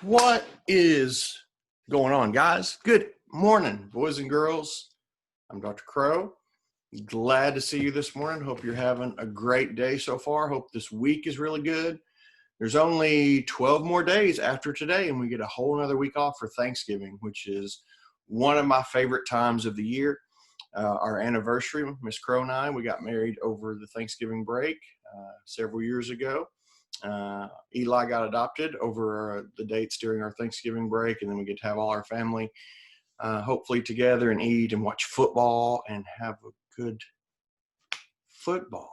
What is going on, guys? Good morning, boys and girls. I'm Dr. Crow. Glad to see you this morning. Hope you're having a great day so far. Hope this week is really good. There's only 12 more days after today, and we get a whole another week off for Thanksgiving, which is one of my favorite times of the year. Our anniversary, Miss Crow and I, we got married over the Thanksgiving break several years ago. Eli got adopted over the dates during our Thanksgiving break, and then we get to have all our family hopefully together and eat and watch football and have a good football.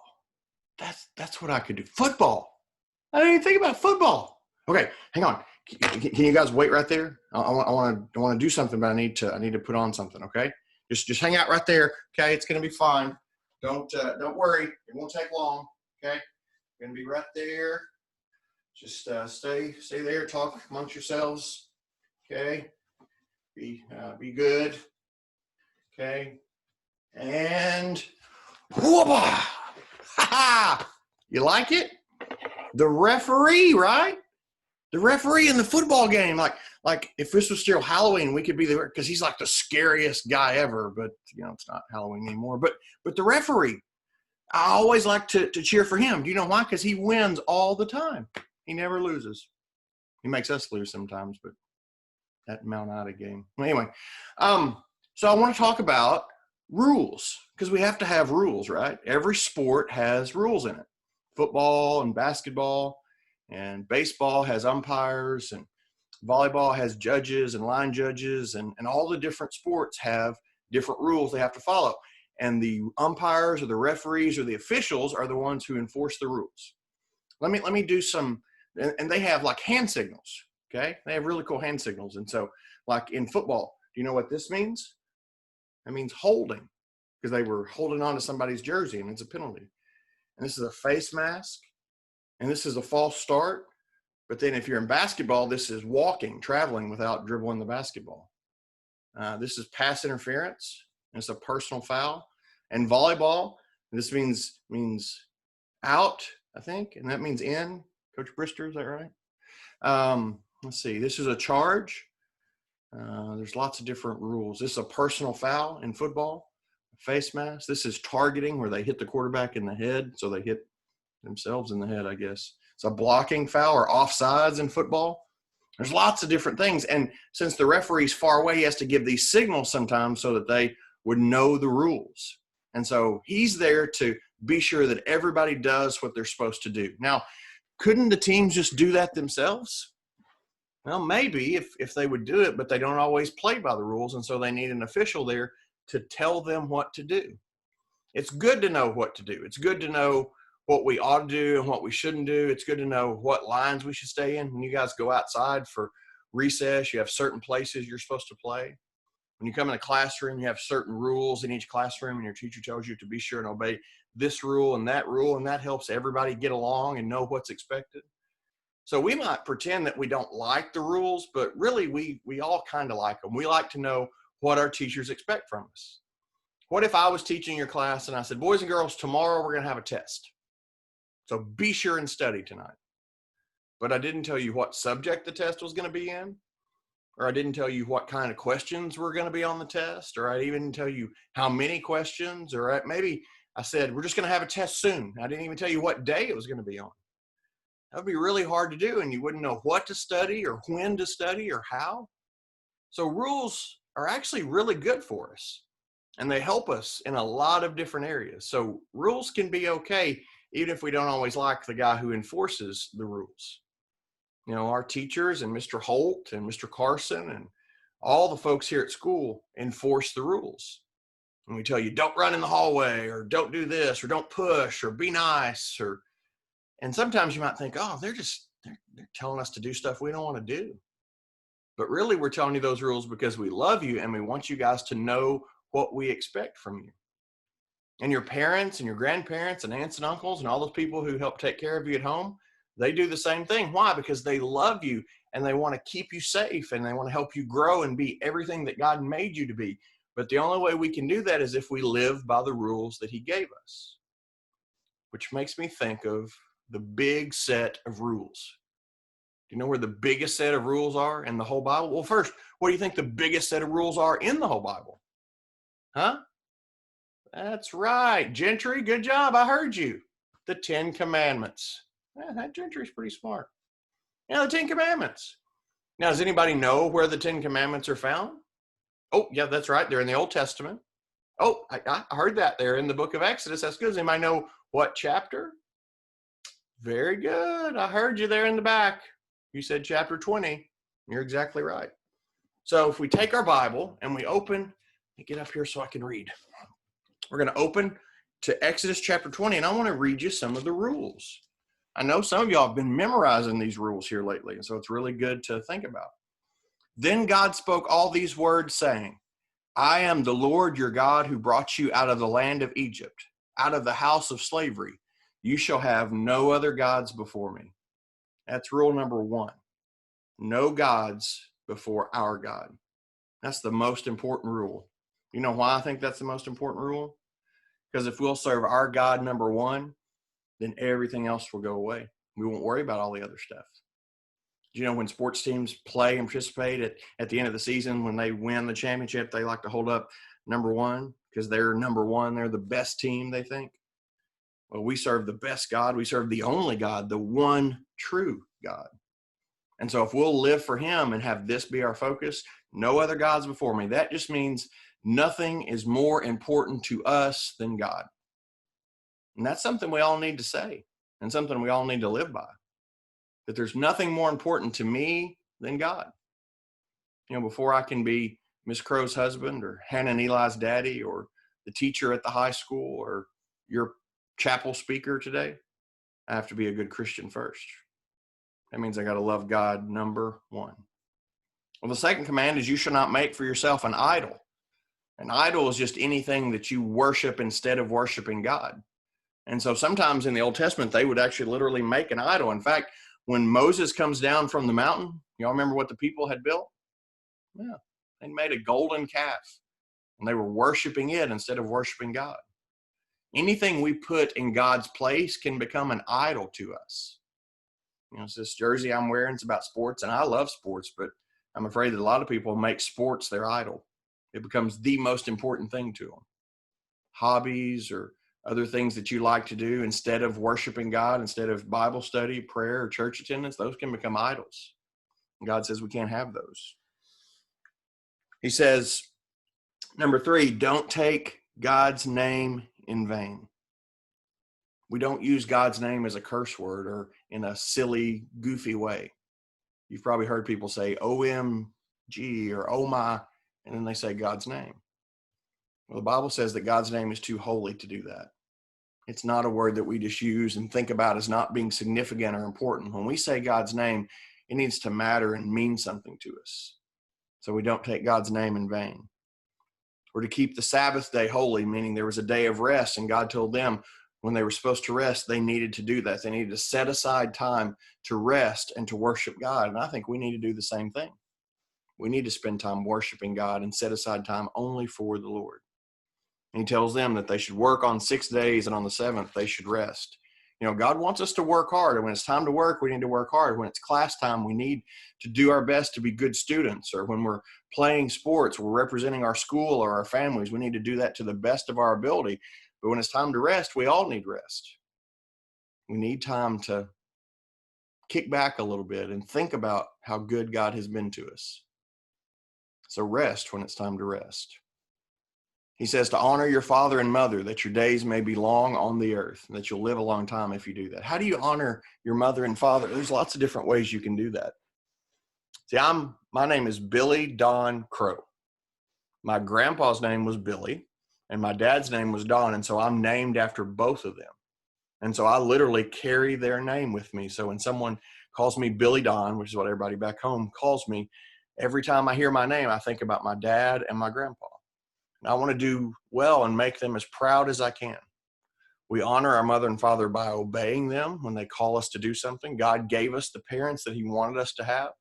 That's what I could do. Football. I didn't even think about football. Okay, hang on. Can you guys wait right there? I want to do something, but I need to put on something. Okay, just hang out right there. Okay, it's gonna be fine. Don't worry. It won't take long. Okay, gonna be right there. Just stay there. Talk amongst yourselves. Okay, be good. Okay, and whoop-a! Ha-ha! You like it? The referee, right? The referee in the football game. Like if this was still Halloween, we could be there because he's like the scariest guy ever. But it's not Halloween anymore. But the referee, I always like to cheer for him. Do you know why? Because he wins all the time. He never loses. He makes us lose sometimes, but that Mount Ida game. Anyway, so I want to talk about rules because we have to have rules, right? Every sport has rules in it. Football and basketball and baseball has umpires, and volleyball has judges and line judges, and all the different sports have different rules they have to follow. And the umpires or the referees or the officials are the ones who enforce the rules. Let me do some, and they have like hand signals, okay? They have really cool hand signals. And so like in football, do you know what this means? That means holding, because they were holding on to somebody's jersey and it's a penalty. And this is a face mask, and this is a false start. But then if you're in basketball, this is walking, traveling without dribbling the basketball. This is pass interference, and it's a personal foul. And volleyball, this means out, I think, and that means in. Coach Brister, is that right? Let's see. This is a charge. There's lots of different rules. This is a personal foul in football. Face mask. This is targeting, where they hit the quarterback in the head, so they hit themselves in the head, I guess. It's a blocking foul or offsides in football. There's lots of different things. And since the referee's far away, he has to give these signals sometimes so that they would know the rules. And so he's there to be sure that everybody does what they're supposed to do. Now, couldn't the teams just do that themselves? Well, maybe if they would do it, but they don't always play by the rules, and so they need an official there to tell them what to do. It's good to know what to do. It's good to know what we ought to do and what we shouldn't do. It's good to know what lines we should stay in. When you guys go outside for recess, you have certain places you're supposed to play. When you come in a classroom, you have certain rules in each classroom, and your teacher tells you to be sure and obey this rule, and that helps everybody get along and know what's expected. So we might pretend that we don't like the rules, but really we all kind of like them. We like to know what our teachers expect from us. What if I was teaching your class and I said, boys and girls, tomorrow we're going to have a test. So be sure and study tonight. But I didn't tell you what subject the test was going to be in, or I didn't tell you what kind of questions were going to be on the test, or I didn't even tell you how many questions, or maybe I said, we're just going to have a test soon. I didn't even tell you what day it was going to be on. That would be really hard to do, and you wouldn't know what to study or when to study or how. So rules are actually really good for us, and they help us in a lot of different areas. So rules can be okay, even if we don't always like the guy who enforces the rules. Our teachers and Mr. Holt and Mr. Carson and all the folks here at school enforce the rules. And we tell you, don't run in the hallway, or don't do this, or don't push, or be nice, and sometimes you might think, oh, they're telling us to do stuff we don't want to do. But really, we're telling you those rules because we love you and we want you guys to know what we expect from you. And your parents and your grandparents and aunts and uncles and all those people who help take care of you at home, they do the same thing. Why? Because they love you and they want to keep you safe and they want to help you grow and be everything that God made you to be. But the only way we can do that is if we live by the rules that He gave us, which makes me think of the big set of rules. Do you know where the biggest set of rules are in the whole Bible? Well, first, what do you think the biggest set of rules are in the whole Bible? Huh? That's right. Gentry, good job. I heard you. The 10 Commandments. That Gentry's pretty smart. Yeah, the 10 Commandments. Now, does anybody know where the 10 Commandments are found? Oh, yeah, that's right. They're in the Old Testament. Oh, I heard that. They're in the book of Exodus. That's good. Does anybody know what chapter? Very good. I heard you there in the back. You said chapter 20. You're exactly right. So if we take our Bible and we open, let me get up here so I can read. We're going to open to Exodus chapter 20, and I want to read you some of the rules. I know some of y'all have been memorizing these rules here lately, and so it's really good to think about. Then God spoke all these words, saying, I am the Lord your God who brought you out of the land of Egypt, out of the house of slavery. You shall have no other gods before me. That's rule number 1. No gods before our God. That's the most important rule. You know why I think that's the most important rule? Because if we'll serve our God number 1, then everything else will go away. We won't worry about all the other stuff. You know, when sports teams play and participate at the end of the season, when they win the championship, they like to hold up number 1 because they're number 1. They're the best team, they think. Well, we serve the best God. We serve the only God, the one true God. And so if we'll live for him and have this be our focus, no other gods before me, that just means nothing is more important to us than God. And that's something we all need to say and something we all need to live by. That there's nothing more important to me than God. You know, before I can be Miss Crow's husband or Hannah and Eli's daddy or the teacher at the high school or your chapel speaker today, I have to be a good Christian first. That means I got to love God number 1. Well, the second command is you shall not make for yourself an idol. An idol is just anything that you worship instead of worshiping God. And so sometimes in the Old Testament, they would actually literally make an idol. In fact, when Moses comes down from the mountain, y'all remember what the people had built? Yeah, they made a golden calf and they were worshiping it instead of worshiping God. Anything we put in God's place can become an idol to us. You know, it's this jersey I'm wearing. It's about sports, and I love sports, but I'm afraid that a lot of people make sports their idol. It becomes the most important thing to them. Hobbies or other things that you like to do instead of worshiping God, instead of Bible study, prayer, or church attendance, those can become idols. And God says we can't have those. He says, number 3, don't take God's name in vain. We don't use God's name as a curse word or in a silly, goofy way. You've probably heard people say OMG or oh my, and then they say God's name. Well, the Bible says that God's name is too holy to do that. It's not a word that we just use and think about as not being significant or important. When we say God's name, it needs to matter and mean something to us. So we don't take God's name in vain. Or to keep the Sabbath day holy, meaning there was a day of rest, and God told them when they were supposed to rest, they needed to do that. They needed to set aside time to rest and to worship God. And I think we need to do the same thing. We need to spend time worshiping God and set aside time only for the Lord. And he tells them that they should work on 6 days, and on the 7th, they should rest. You know, God wants us to work hard. And when it's time to work, we need to work hard. When it's class time, we need to do our best to be good students. Or when we're playing sports, we're representing our school or our families, we need to do that to the best of our ability. But when it's time to rest, we all need rest. We need time to kick back a little bit and think about how good God has been to us. So rest when it's time to rest. He says to honor your father and mother, that your days may be long on the earth, and that you'll live a long time if you do that. How do you honor your mother and father? There's lots of different ways you can do that. See, my name is Billy Don Crow. My grandpa's name was Billy, and my dad's name was Don, and so I'm named after both of them. And so I literally carry their name with me. So when someone calls me Billy Don, which is what everybody back home calls me, every time I hear my name, I think about my dad and my grandpa. And I want to do well and make them as proud as I can. We honor our mother and father by obeying them when they call us to do something. God gave us the parents that he wanted us to have.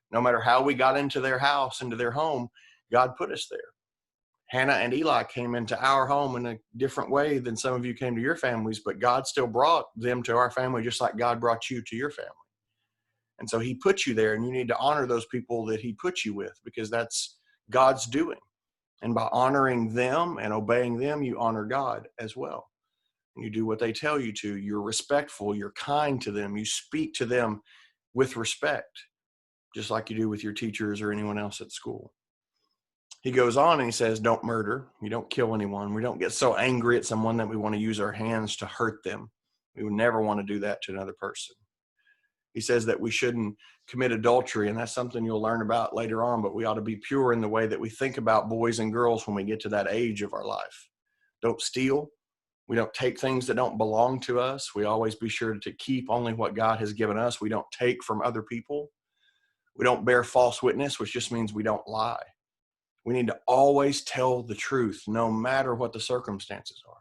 No matter how we got into their house, into their home, God put us there. Hannah and Eli came into our home in a different way than some of you came to your families, but God still brought them to our family just like God brought you to your family. And so he put you there, and you need to honor those people that he put you with, because that's God's doing. And by honoring them and obeying them, you honor God as well. And you do what they tell you to. You're respectful. You're kind to them. You speak to them with respect, just like you do with your teachers or anyone else at school. He goes on and he says, don't murder. You don't kill anyone. We don't get so angry at someone that we want to use our hands to hurt them. We would never want to do that to another person. He says that we shouldn't commit adultery, and that's something you'll learn about later on, but we ought to be pure in the way that we think about boys and girls when we get to that age of our life. Don't steal. We don't take things that don't belong to us. We always be sure to keep only what God has given us. We don't take from other people. We don't bear false witness, which just means we don't lie. We need to always tell the truth, no matter what the circumstances are.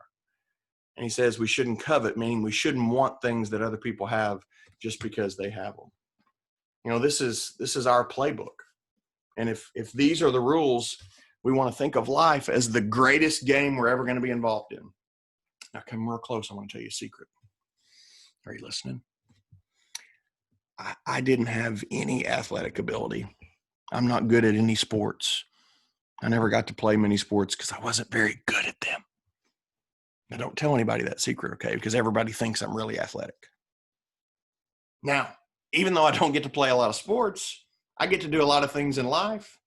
And he says we shouldn't covet, meaning we shouldn't want things that other people have just because they have them. You know, this is our playbook. And if these are the rules, we want to think of life as the greatest game we're ever going to be involved in. Now come real close. I want to tell you a secret. Are you listening? I didn't have any athletic ability. I'm not good at any sports. I never got to play many sports because I wasn't very good at them. Now, don't tell anybody that secret, okay? Because everybody thinks I'm really athletic. Now, even though I don't get to play a lot of sports, I get to do a lot of things in life.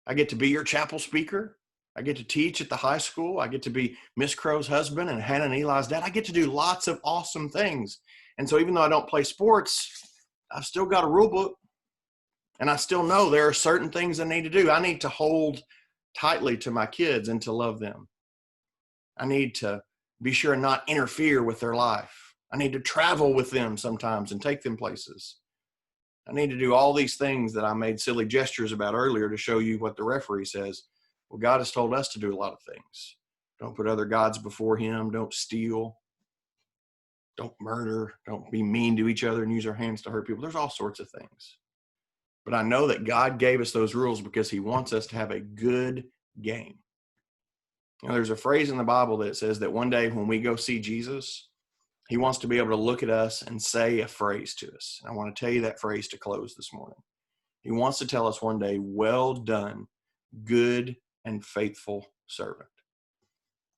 I get to be your chapel speaker. I get to teach at the high school. I get to be Miss Crow's husband and Hannah and Eli's dad. I get to do lots of awesome things. And so even though I don't play sports, I've still got a rule book. And I still know there are certain things I need to do. I need to hold tightly to my kids and to love them. I need to be sure and not interfere with their life. I need to travel with them sometimes and take them places. I need to do all these things that I made silly gestures about earlier to show you what the referee says. Well, God has told us to do a lot of things. Don't put other gods before him. Don't steal. Don't murder. Don't be mean to each other and use our hands to hurt people. There's all sorts of things. But I know that God gave us those rules because he wants us to have a good game. You know, there's a phrase in the Bible that says that one day when we go see Jesus, he wants to be able to look at us and say a phrase to us. And I want to tell you that phrase to close this morning. He wants to tell us one day, well done, good and faithful servant.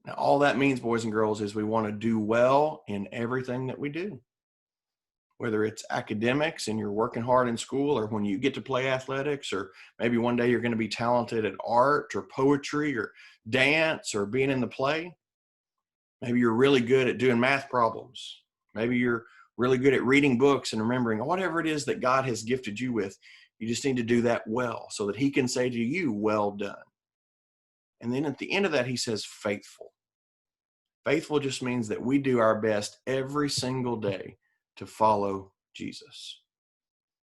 Now, all that means, boys and girls, is we want to do well in everything that we do. Whether it's academics and you're working hard in school, or when you get to play athletics, or maybe one day you're going to be talented at art or poetry or dance or being in the play. Maybe you're really good at doing math problems. Maybe you're really good at reading books and remembering whatever it is that God has gifted you with. You just need to do that well so that he can say to you, well done. And then at the end of that, he says faithful. Faithful just means that we do our best every single day to follow Jesus.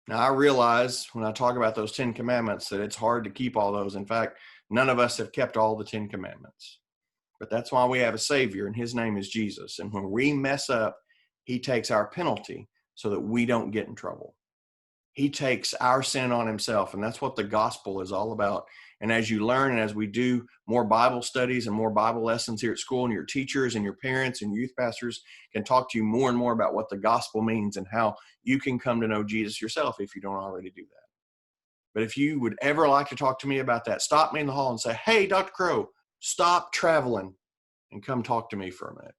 Now, I realize when I talk about those 10 commandments that it's hard to keep all those. In fact, none of us have kept all the 10 commandments. But that's why we have a Savior, and his name is Jesus. And when we mess up, he takes our penalty so that we don't get in trouble. He takes our sin on himself, and that's what the gospel is all about. And as you learn and as we do more Bible studies and more Bible lessons here at school, and your teachers and your parents and youth pastors can talk to you more and more about what the gospel means and how you can come to know Jesus yourself if you don't already do that. But if you would ever like to talk to me about that, stop me in the hall and say, hey, Dr. Crow, stop traveling and come talk to me for a minute.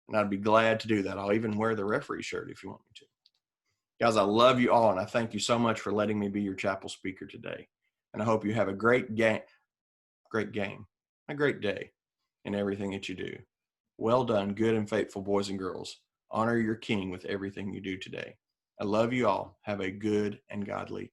And I'd be glad to do that. I'll even wear the referee shirt if you want me to. Guys, I love you all, and I thank you so much for letting me be your chapel speaker today. And I hope you have a great day in everything that you do. Well done, good and faithful boys and girls. Honor your King with everything you do today. I love you all. Have a good and godly